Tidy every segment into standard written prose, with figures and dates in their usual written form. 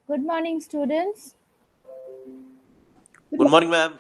Good morning, students. Good morning, ma'am.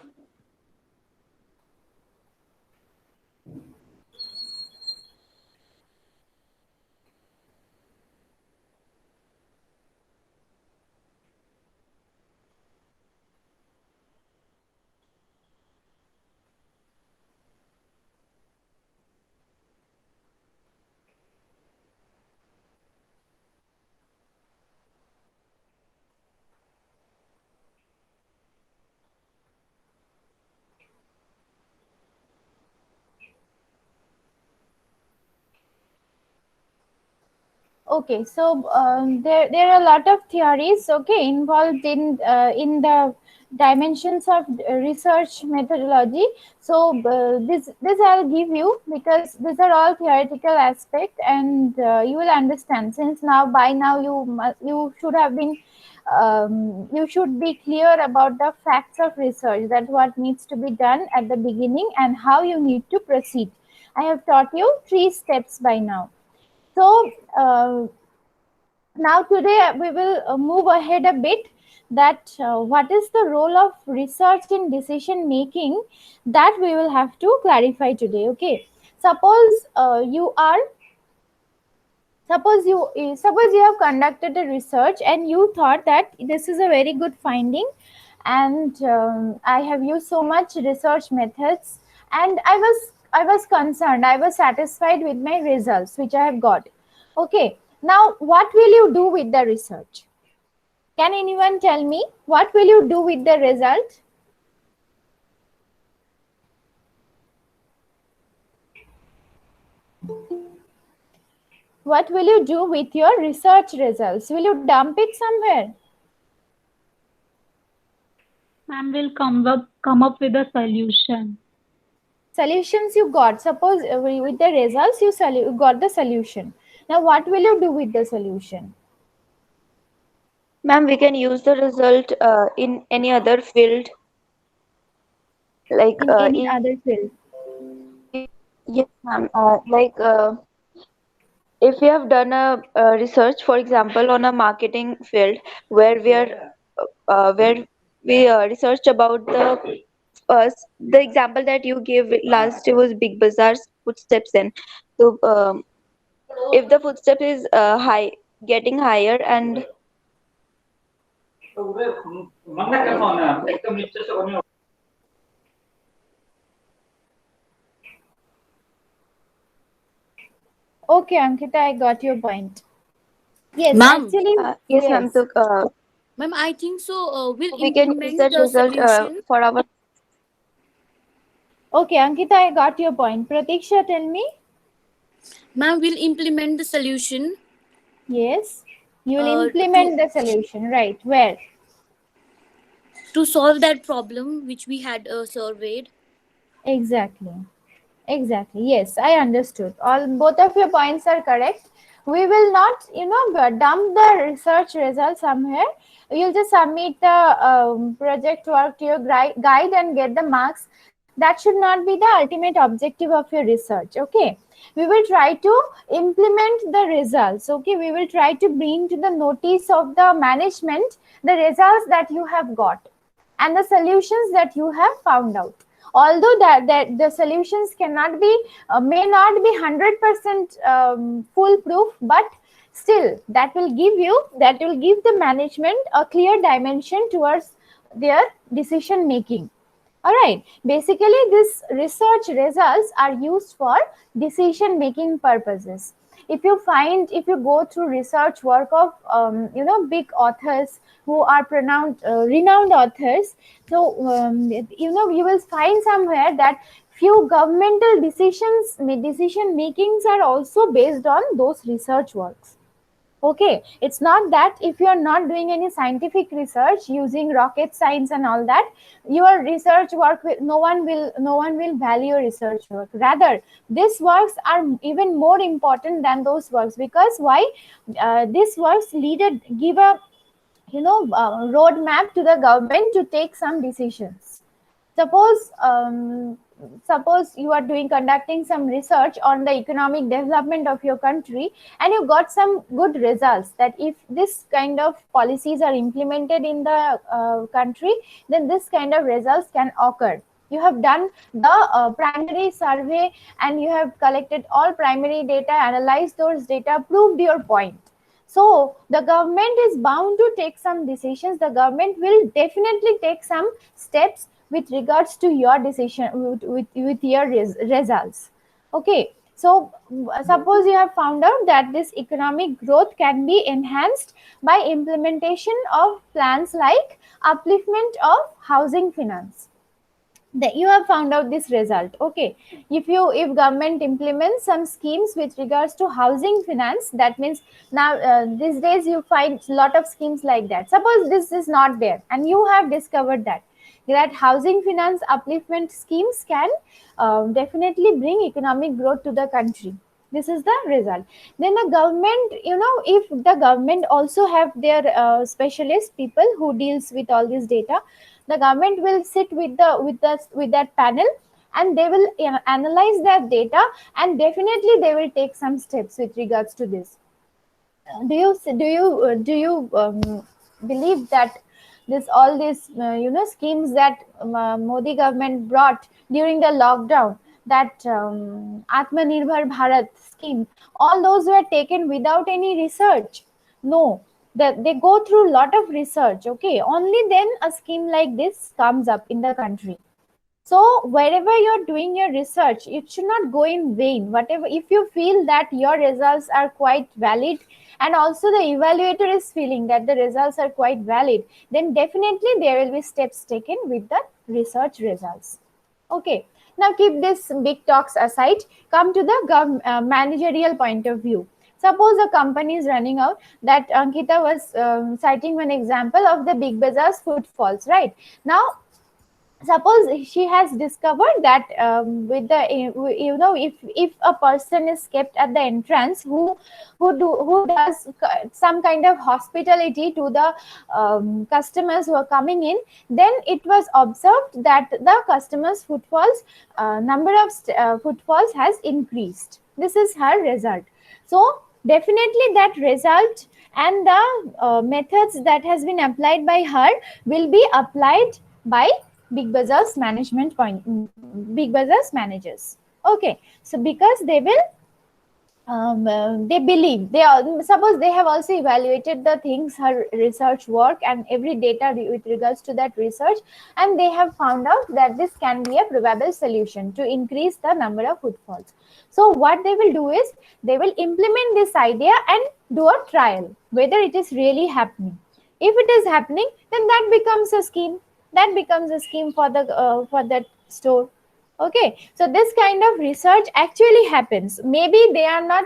Okay, so there are a lot of theories, okay, involved in the dimensions of research methodology. So this I'll give you because these are all theoretical aspect, and you will understand. Since now by now you should have been you should be clear about the facts of research, that what needs to be done at the beginning and how you need to proceed. I have taught you 3 steps by now. So now today we will move ahead a bit, that what is the role of research in decision making, that we will have to clarify today. Okay, suppose suppose you have conducted a research and you thought that this is a very good finding, and I have used so much research methods, and I was concerned, I was satisfied with my results which I have got. Okay, now what will you do with the research? Can anyone tell me what will you do with the result? What will you do with your research results? Will you dump it somewhere? Ma'am will come up with a solution. Solutions you got. Suppose with the results you got the solution. Now what will you do with the solution? Ma'am, we can use the result in any other field, like In any other field? yes, ma'am. If we have done a research, for example, on a marketing field, where where we research about the example that you gave last was Big Bazaar's footsteps in. So, if the footstep is getting higher, and Okay, Ankita, I got your point. Yes, Ma'am, actually, yes, ma'am. yes. So, ma'am, I think so. We'll we can use implement that the result solution. for our. Okay, Ankita, I got your point. Pratiksha, tell me. Ma'am, we'll implement the solution Yes, you will to implement the solution, right? Where? solve that problem which we had surveyed. Exactly. Exactly. Yes, I understood. All both of your points are correct. We will not, dump the research results somewhere. You'll just submit the project work to your guide and get the marks. That should not be the ultimate objective of your research. Okay. We will try to implement the results. Okay. We will try to bring to the notice of the management the results that you have got and the solutions that you have found out. Although that the solutions cannot be may not be 100% foolproof, but still that will give the management a clear dimension towards their decision making. All right, basically these research results are used for decision making purposes. If you go through research work of big authors who are renowned authors, so you will find somewhere that few governmental decision makings are also based on those research works. Okay, it's not that if you are not doing any scientific research using rocket science and all that, your research work no one will value your research work. Rather, these works are even more important than those works. Because why? These works give a roadmap to the government to take some decisions. Suppose suppose you are conducting some research on the economic development of your country, and you got some good results that if this kind of policies are implemented in the country, then this kind of results can occur. You have done the primary survey, and you have collected all primary data, analyzed those data, proved your point. So the government is bound to take some decisions. The government will definitely take some steps with regards to your decision, with your results. Okay, so suppose you have found out that this economic growth can be enhanced by implementation of plans like upliftment of housing finance, that you have found out this result. Okay, if government implements some schemes with regards to housing finance, that means now these days you find a lot of schemes like that. Suppose this is not there, and you have discovered that housing finance upliftment schemes can definitely bring economic growth to the country. This is the result. Then the government, if the government also have their specialist people who deals with all this data, the government will sit with that panel, and they will analyze that data, and definitely they will take some steps with regards to this. Do you believe that this all these schemes that Modi government brought during the lockdown, that Atmanirbhar Bharat scheme, all those were taken without any research? No, that they go through a lot of research. Okay, only then a scheme like this comes up in the country. So wherever you're doing your research, it should not go in vain. Whatever, if you feel that your results are quite valid, and also the evaluator is feeling that the results are quite valid, then definitely there will be steps taken with the research results. Okay, now keep this big talks aside. Come to the managerial point of view. Suppose a company is running out, that Ankita was citing one example of the Big Bazaar's footfalls, right? Now suppose she has discovered that with the if a person is kept at the entrance who does some kind of hospitality to the customers who are coming in, then it was observed that the customers footfalls, number of footfalls has increased. This is her result. So definitely that result and the methods that has been applied by her will be applied by Big Bazaar's Big Bazaar's managers. Okay, so because they will they believe, suppose they have also evaluated the things, her research work and every data with regards to that research, and they have found out that this can be a probable solution to increase the number of footfalls. So what they will do is they will implement this idea and do a trial whether it is really happening. If it is happening, then that becomes a scheme. That becomes a scheme for that store. Okay, so this kind of research actually happens. Maybe they are not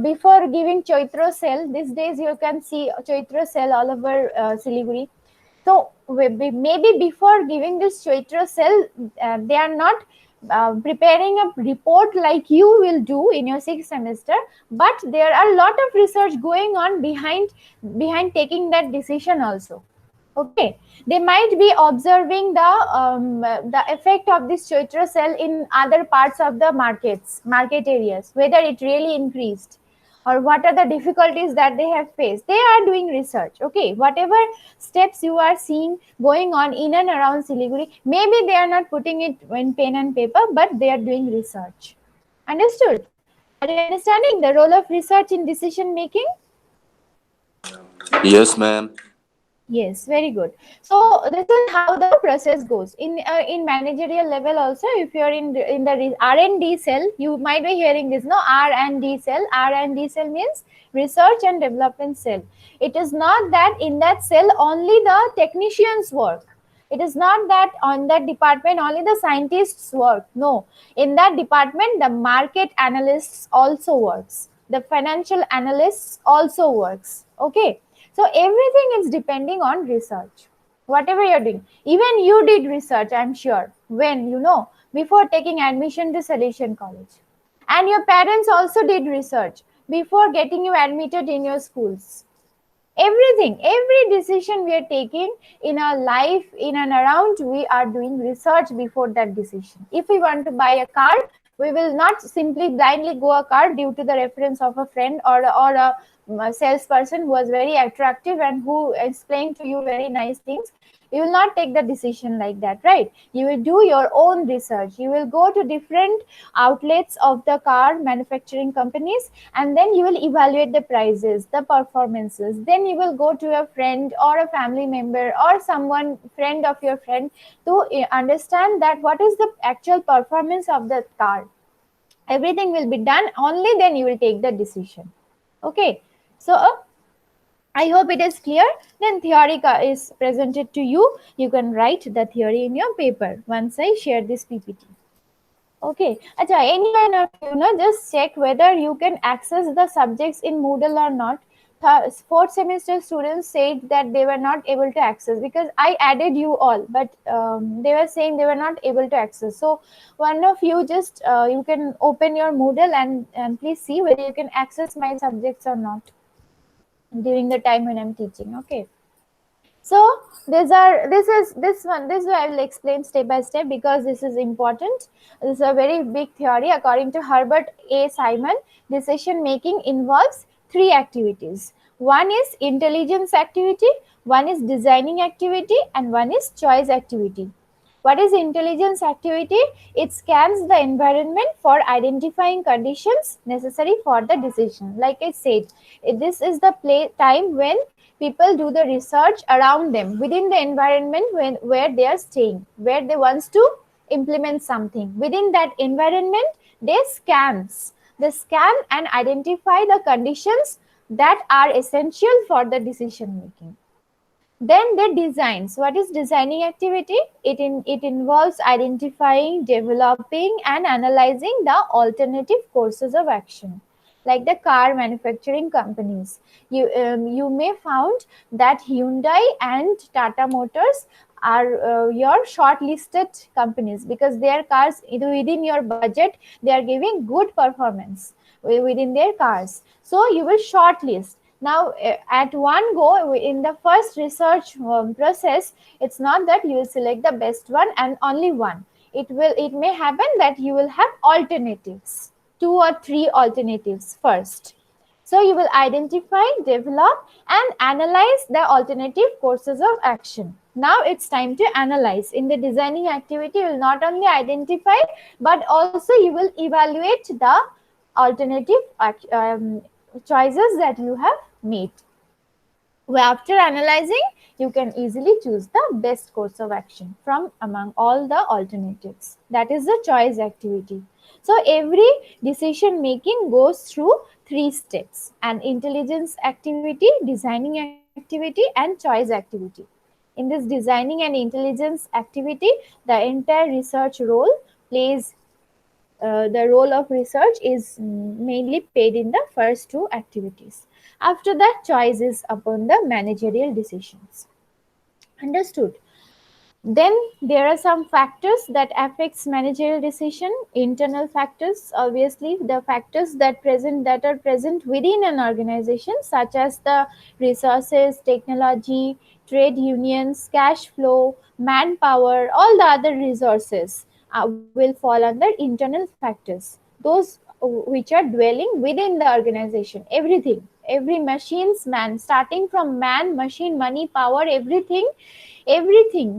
before giving Choitro sale. These days you can see Choitro sale all over Siliguri. So maybe before giving this Choitro sale, they are not preparing a report like you will do in your 6th semester, but there are a lot of research going on behind taking that decision also. Okay, they might be observing the effect of this Choitra cell in other parts of the market areas, whether it really increased or what are the difficulties that they have faced. They are doing research. Okay, whatever steps you are seeing going on in and around Siliguri, maybe they are not putting it in pen and paper, but they are doing research. Understood? Are you understanding the role of research in decision making? Yes, ma'am. Yes, very good. So this is how the process goes in managerial level. Also, if you are in the R&D cell, you might be hearing this. No, R&D cell. R&D cell means research and development cell. It is not that in that cell only the technicians work. It is not that on that department only the scientists work. No, in that department the market analysts also works. The financial analysts also works. Okay. So everything is depending on research. Whatever you're doing, even you did research, I'm sure, when before taking admission to Salesian College, and your parents also did research before getting you admitted in your schools. Every decision we are taking in our life, in and around, we are doing research before that decision. If we want to buy a car, we will not simply blindly go a car due to the reference of a friend or a salesperson who was very attractive and who explained to you very nice things. You will not take the decision like that, right? You will do your own research. You will go to different outlets of the car manufacturing companies, and then you will evaluate the prices, the performances. Then you will go to a friend or a family member or someone, friend of your friend, to understand that what is the actual performance of the car. Everything will be done, only then you will take the decision. Okay, so I hope it is clear. Then theory is presented to you. You can write the theory in your paper once I share this PPT. Okay. Acha, anyone of you know, just check whether you can access the subjects in Moodle or not. Fourth semester students said that they were not able to access because I added you all, but they were saying they were not able to access. So one of you just you can open your Moodle and please see whether you can access my subjects or not during the time when I'm teaching. Okay. So this I will explain step by step because this is important. This is a very big theory. According to Herbert A. Simon, decision making involves three activities. One is intelligence activity, one is designing activity, and one is choice activity. What is intelligence activity? It scans the environment for identifying conditions necessary for the decision. Like I said, this is the time when people do the research around them within the environment where they are staying, where they want to implement something. Within that environment, they scan and identify the conditions that are essential for the decision making. Then they designs. What is designing activity? It involves identifying, developing, and analyzing the alternative courses of action. Like the car manufacturing companies, you may found that Hyundai and Tata Motors are your shortlisted companies because their cars within your budget, they are giving good performance within their cars. So you will shortlist. Now at one go in the first research process, it's not that you will select the best one and only one. It may happen that you will have alternatives, 2 or 3 alternatives first. So you will identify, develop, and analyze the alternative courses of action. Now it's time to analyze. In the designing activity, you will not only identify, but also you will evaluate the alternative choices that you have made. After analyzing, you can easily choose the best course of action from among all the alternatives. That is the choice activity. So every decision making goes through 3 steps: an intelligence activity, designing activity, and choice activity. In this designing and intelligence activity, the entire research role plays the role of research is mainly paid in the first 2 activities. After that, choice is upon the managerial decisions. Understood? Then there are some factors that affects managerial decision. Internal factors, obviously the factors that are present within an organization, such as the resources, technology, trade unions, cash flow, manpower, all the other resources will fall under internal factors. Those which are dwelling within the organization, every machine's man, starting from man, machine, money, power, everything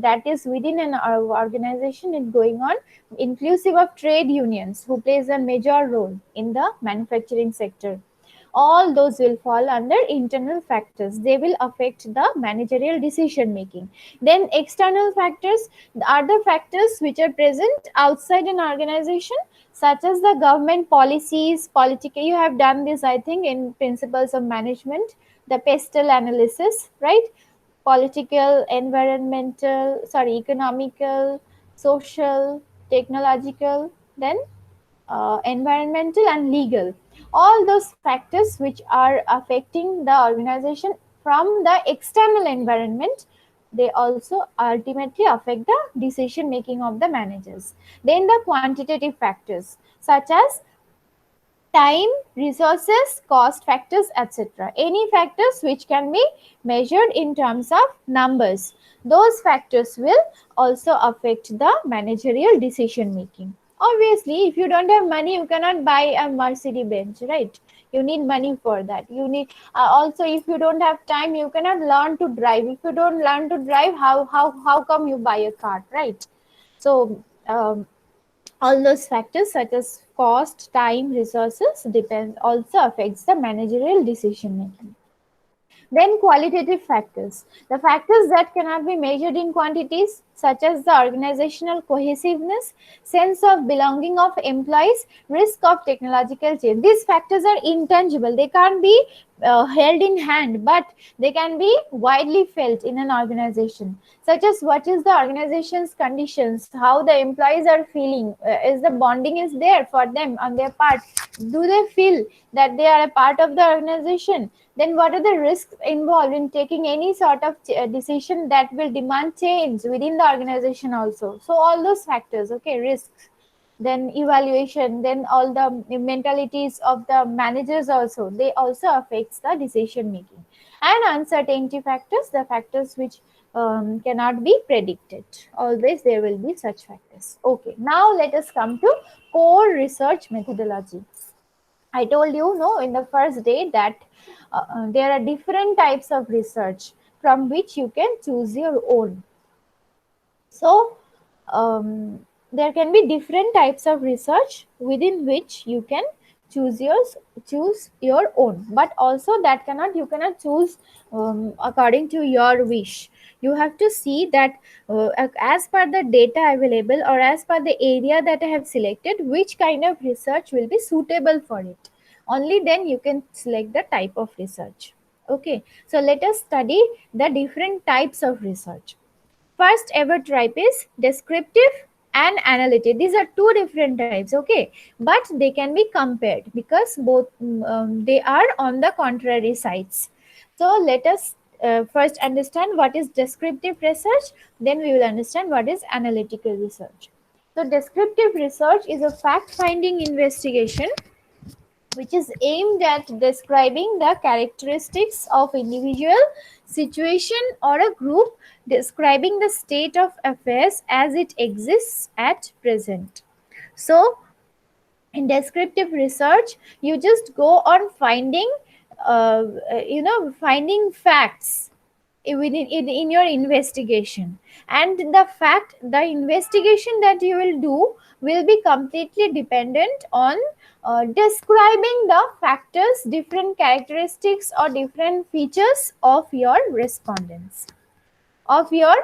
that is within an organization is going on, inclusive of trade unions who plays a major role in the manufacturing sector. All those will fall under internal factors. They will affect the managerial decision making. Then external factors are the factors which are present outside an organization, such as the government policies, political. You have done this, I think, in principles of management, the pestle analysis, right? Political, environmental, economical, social, technological, then environmental and legal. All those factors which are affecting the organization from the external environment, they also ultimately affect the decision making of the managers. Then the quantitative factors, such as time, resources, cost factors, etc. Any factors which can be measured in terms of numbers. Those factors will also affect the managerial decision making. Obviously, if you don't have money, you cannot buy a Mercedes Benz, right? You need money for that. You need also, if you don't have time, you cannot learn to drive. If you don't learn to drive, how come you buy a car, right? So all those factors such as cost, time, resources depend also affects the managerial decision making. Then qualitative factors. The factors that cannot be measured in quantities, such as the organizational cohesiveness, sense of belonging of employees, risk of technological change. These factors are intangible. They can't be held in hand, but they can be widely felt in an organization, such as what is the organization's conditions, how the employees are feeling, is the bonding is there for them on their part, do they feel that they are a part of the organization, then what are the risks involved in taking any sort of decision that will demand change within the organization also. So all those factors, okay, risks, then evaluation, then all the mentalities of the managers also, they also affects the decision making. And uncertainty factors, the factors which cannot be predicted. Always there will be such factors. Okay, now let us come to core research methodology. I told you, no, in the first day that there are different types of research from which you can choose your own. So there can be different types of research within which you can choose your own, but also that you cannot choose according to your wish. You have to see that as per the data available or as per the area that I have selected, which kind of research will be suitable for it. Only then you can select the type of research. Okay, so let us study the different types of research. First ever type is descriptive and analytic. These are two different types, okay, but they can be compared because both they are on the contrary sides. So let us first understand what is descriptive research, then we will understand what is analytical research. So descriptive research is a fact finding investigation which is aimed at describing the characteristics of individual, situation, or a group, describing the state of affairs as it exists at present. So in descriptive research, you just go on finding finding facts in your investigation, and the investigation that you will do will be completely dependent on describing the factors, different characteristics or different features of your respondents, of your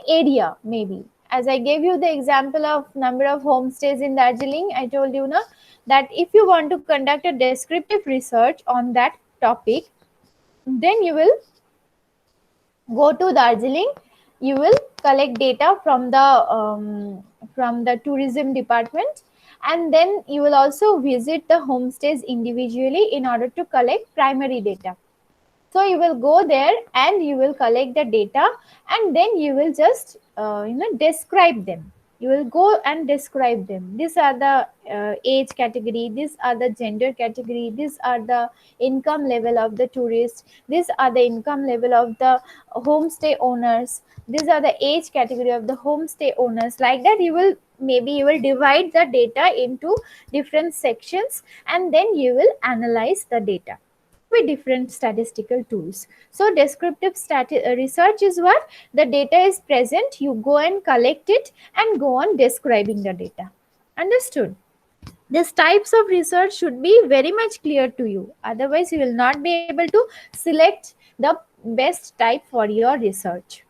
area. Maybe as I gave you the example of number of homestays in Darjeeling, I told you na, that if you want to conduct a descriptive research on that topic, then you will go to Darjeeling, you will collect data from the tourism department, and then you will also visit the homestays individually in order to collect primary data. So you will go there and you will collect the data, and then you will just describe them. You will go and describe them. These are the age category, these are the gender category, these are the income level of the tourists, these are the income level of the homestay owners, these are the age category of the homestay owners. Like that, you will divide the data into different sections, and then you will analyze the data with different statistical tools. So descriptive research is what? The data is present, you go and collect it and go on describing the data. Understood? These types of research should be very much clear to you. Otherwise, you will not be able to select the best type for your research.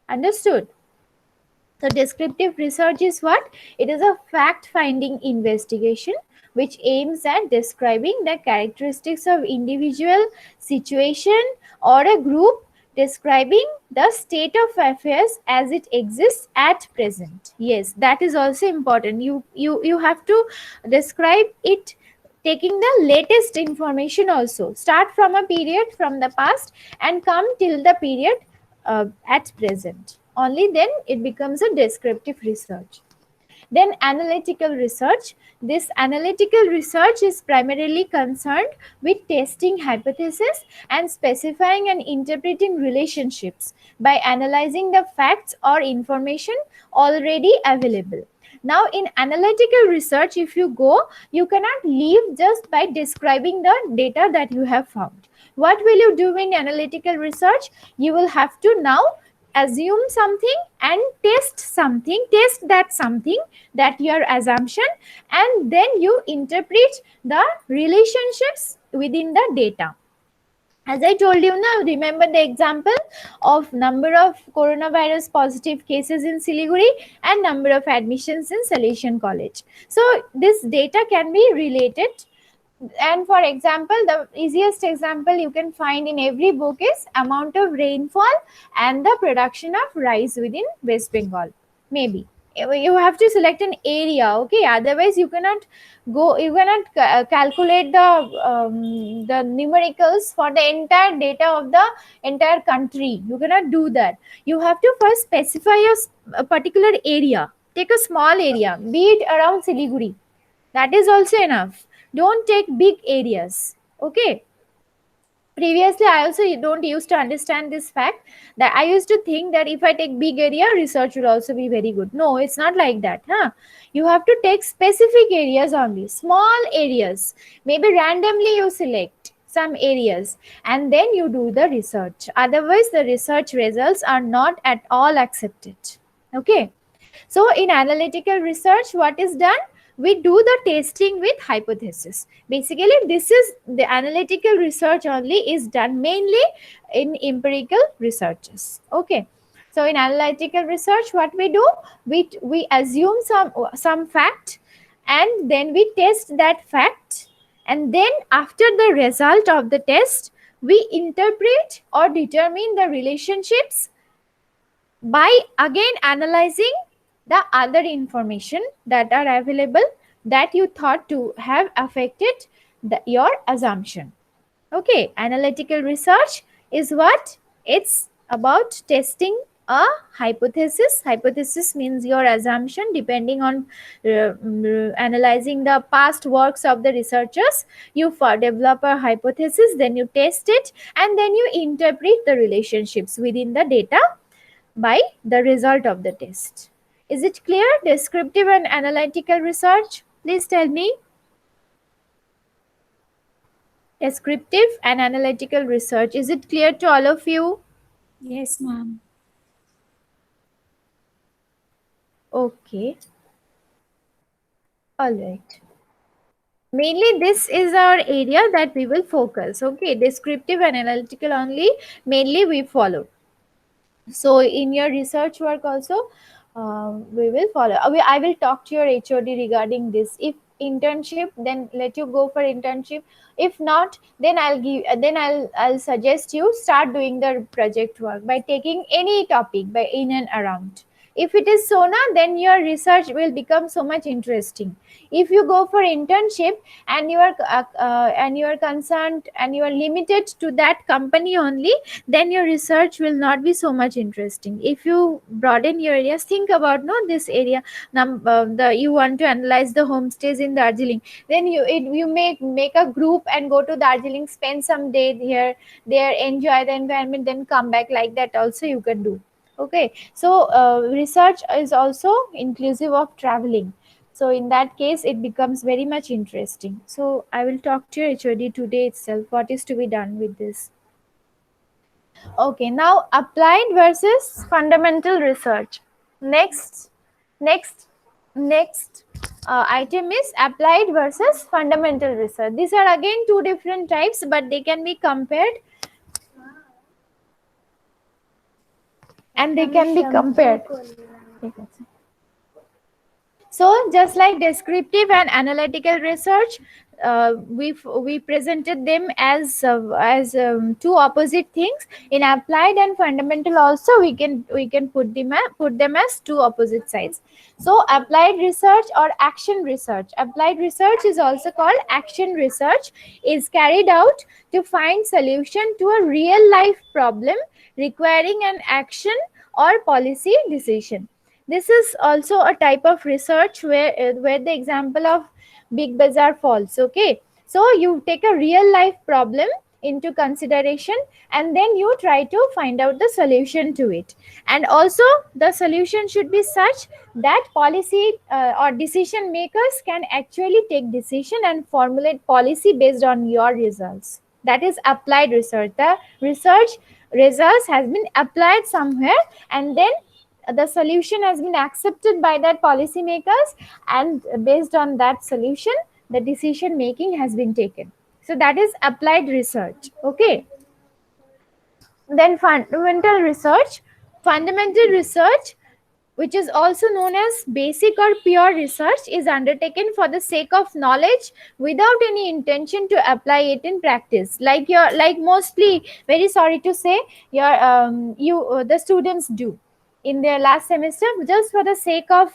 Understood? So descriptive research is what? It is a fact-finding investigation which aims at describing the characteristics of individual, situation, or a group, describing the state of affairs as it exists at present. Yes, that is also important. You have to describe it taking the latest information also. Start from a period from the past and come till the period at present. Only then it becomes a descriptive research. Then analytical research. This analytical research is primarily concerned with testing hypotheses and specifying and interpreting relationships by analyzing the facts or information already available. Now in analytical research, if you go, you cannot leave just by describing the data that you have found. What will you do in analytical research? You will have to now assume something and test something, test that something, that your assumption, and then you interpret the relationships within the data. As I told you now, remember the example of number of coronavirus positive cases in Siliguri and number of admissions in Salesian College. So this data can be related. And for example, the easiest example you can find in every book is amount of rainfall and the production of rice within West Bengal. Maybe you have to select an area, okay? Otherwise you cannot calculate the numericals for the entire data of the entire country. You cannot do that. You have to first specify a particular area. Take a small area, be it around Siliguri. That is also enough. Don't take big areas, okay? Previously I also don't used to understand this fact, that I used to think that if I take big area, research will also be very good. No, it's not like that, huh? You have to take specific areas only, small areas. Maybe randomly you select some areas and then you do the research. Otherwise the research results are not at all accepted, okay? So in analytical research, what is done? We do the testing with hypothesis. Basically, this is the analytical research only is done mainly in empirical researches. Okay. So in analytical research, what we do? We assume some fact and then we test that fact, and then after the result of the test, we interpret or determine the relationships by again analyzing the other information that are available that you thought to have affected your assumption. Okay, analytical research is what? It's about testing a hypothesis. Hypothesis means your assumption depending on analyzing the past works of the researchers. You develop a hypothesis, then you test it, and then you interpret the relationships within the data by the result of the test. Is it clear? Descriptive and analytical research? Please tell me. Descriptive and analytical research. Is it clear to all of you? Yes, ma'am. Okay. All right. Mainly this is our area that we will focus. Okay. Descriptive and analytical only mainly we follow. So in your research work also, we will follow. I will talk to your HOD regarding this. If internship, then let you go for internship. If not, then I'll suggest you start doing the project work by taking any topic by in and around. If it is SONA, then your research will become so much interesting. If you go for internship and you are concerned and you are limited to that company only, then your research will not be so much interesting. If you broaden your areas, think about this area. You want to analyze the homestays in Darjeeling, then you make a group and go to Darjeeling, spend some day there, enjoy the environment, then come back. Like that also you can do. Okay, so research is also inclusive of traveling. So in that case, it becomes very much interesting. So I will talk to your HOD today itself. What is to be done with this? Okay, now applied versus fundamental research. Next item is applied versus fundamental research. These are again two different types, but they can be compared. And they can be compared. So just like descriptive and analytical research, we presented them as two opposite things. In applied and fundamental also, we can put them as two opposite sides. So applied research or action research. Applied research is also called action research. Is carried out to find solution to a real life problem requiring an action or policy decision. This is also a type of research where the example of Big Bazaar falls. Okay, so you take a real life problem into consideration, and then you try to find out the solution to it. And also the solution should be such that policy or decision makers can actually take decision and formulate policy based on your results. That is applied research. The research results has been applied somewhere, and then the solution has been accepted by that policymakers, and based on that solution the decision making has been taken. So that is applied research. Okay, then fundamental research, which is also known as basic or pure research, is undertaken for the sake of knowledge without any intention to apply it in practice. Like mostly, very sorry to say, the students do in their last semester, just for the sake of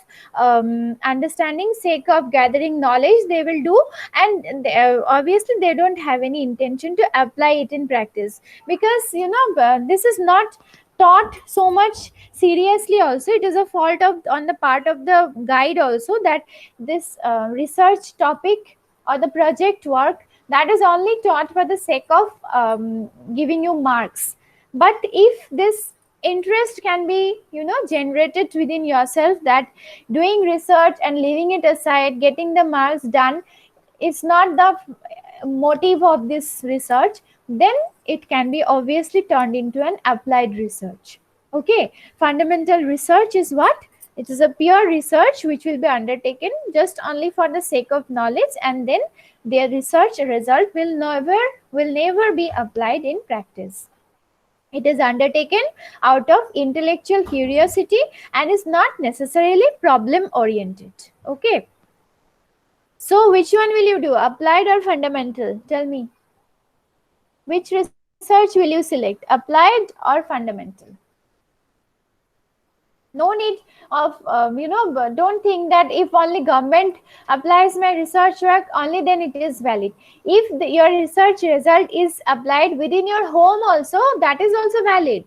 understanding, sake of gathering knowledge, they will do. And obviously they don't have any intention to apply it in practice, because this is not taught so much seriously. Also, it is a fault of on the part of the guide also, that this research topic or the project work, that is only taught for the sake of giving you marks. But if this interest can be generated within yourself, that doing research and leaving it aside, getting the marks done, is not the motive of this research, then it can be obviously turned into an applied research. Okay, fundamental research is what? It is a pure research which will be undertaken just only for the sake of knowledge, and then their research result will never be applied in practice. It is undertaken out of intellectual curiosity and is not necessarily problem oriented. Okay, so which one will you do, applied or fundamental? Tell me, which research will you select, applied or fundamental? No need of don't think that if only government applies my research work, only then it is valid. If your research result is applied within your home also, that is also valid.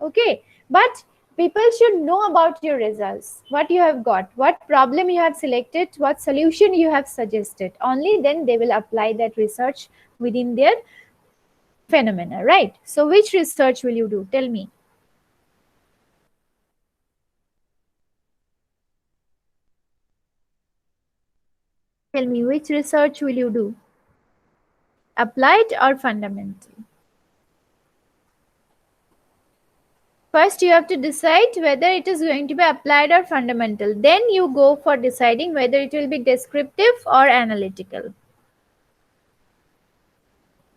Okay, but people should know about your results, what you have got, what problem you have selected, what solution you have suggested. Only then they will apply that research within their phenomena, right? So which research will you do? Tell me. Tell me, which research will you do? Applied or fundamental? First, you have to decide whether it is going to be applied or fundamental. Then you go for deciding whether it will be descriptive or analytical.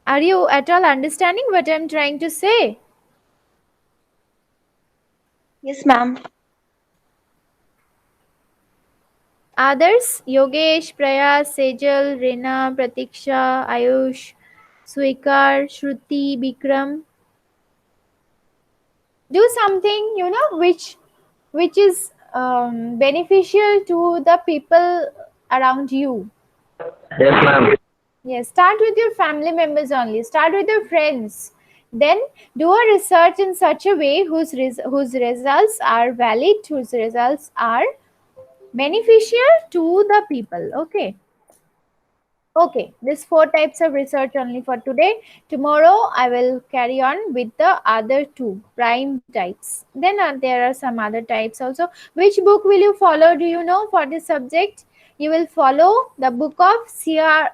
Are you at all understanding what I am trying to say? Yes, ma'am. Others, Yogesh, Prayas, Sejal, Rena, Pratiksha, Ayush, Swikar, Shruti, Bikram. Do something, which is beneficial to the people around you. Yes, ma'am. Yes, start with your family members only. Start with your friends. Then do a research in such a way whose results are valid, whose results are beneficial to the people. Okay. Okay, these 4 types of research only for today. Tomorrow I will carry on with the other 2 prime types. Then there are some other types also. Which book will you follow? Do you know for this subject? You will follow the book of C.R.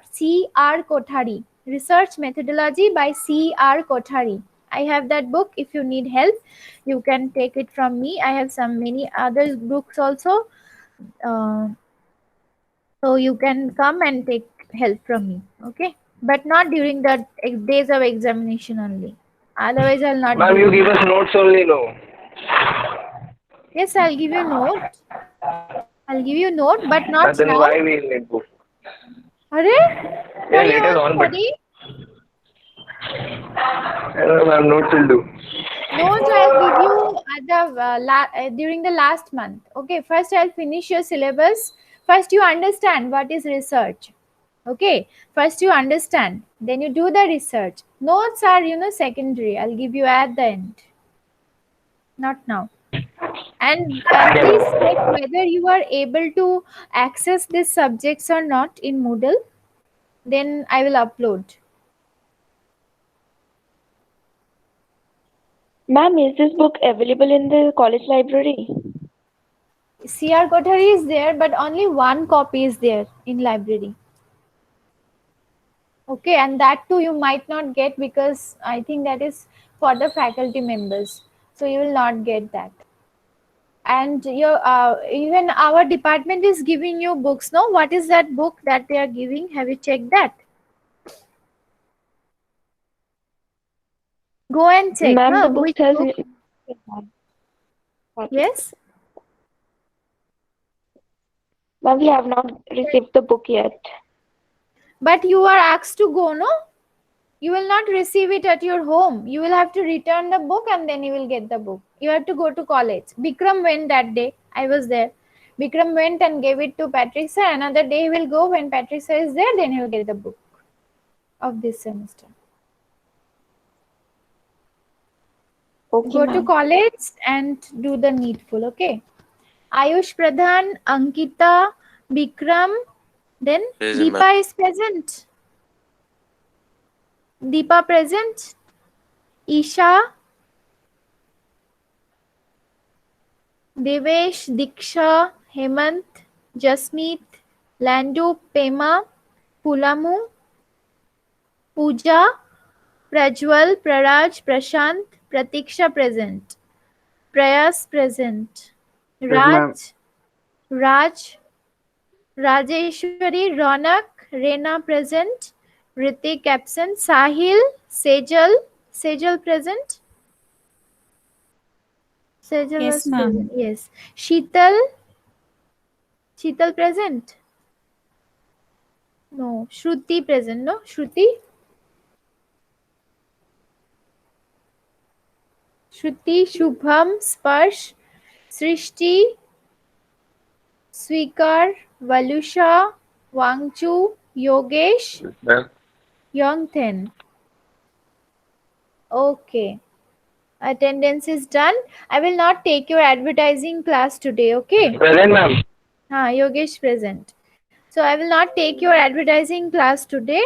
Kothari, Research Methodology by C.R. Kothari. I have that book. If you need help, you can take it from me. I have many other books also. So you can come and take help from me. Okay, but not during the days of examination only. Otherwise, I'll not. Ma'am, you give us notes only, no? Yes, I'll give you note. I'll give you note, but not And then now. why we need book? Are Yeah, later on, but study? I don't know, ma'am, notes will do. Notes I'll give you at the during the last month. Okay, first I'll finish your syllabus. First you understand what is research. Okay, first you understand, then you do the research. Notes are secondary. I'll give you at the end, not now. And please check whether you are able to access these subjects or not in Moodle. Then I will upload. Ma'am, is this book available in the college library? CR Kothari is there, but only one copy is there in library. Okay, and that too you might not get because I think that is for the faculty members. So you will not get that. And your even our department is giving you books. No, what is that book that they are giving? Have you checked that? Go and check. Ma'am, the book Which says. book? Yes. Ma'am, we have not received the book yet. But you are asked to go, no? You will not receive it at your home. You will have to return the book and then you will get the book. You have to go to college. Bikram went that day. I was there. Bikram went and gave it to Patrick sir. Another day he will go. When Patrick sir is there, then he will get the book of this semester. Okay, Go to ma'am. college and do the needful. Okay. Ayush Pradhan, Ankita, Bikram, then Present, Deepa is present. Deepa present. Isha, Devesh, Diksha, Hemant, Jasmeet, Landu, Pema, Pulamu, Pooja, Prajwal, Praraj, Prashant, Pratiksha present. Prayas present. ma'am. Raj, Rajeshwari, Ronak, Rena present. Ritik absent. Sahil, Sejal present. Sejal Yes, was ma'am. present. Yes. Sheetal present. No. Shruti present. No. Shruti, Shubham, Sparsh, Srishti, Swikar, Valusha, Wangchu, Yogesh, Ma'am. Yongthen. Okay. Attendance is done. I will not take your advertising class today. Okay. Present, ma'am. Yogesh present. So I will not take your advertising class today.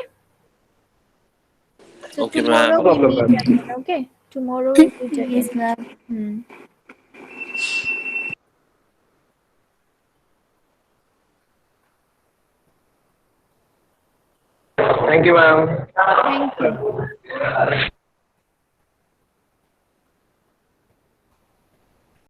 So Okay, tomorrow ma'am. we No problem, meet ma'am. again. Okay. Tomorrow we meet again. Yes, ma'am. Hmm. Thank you, ma'am. Thank you.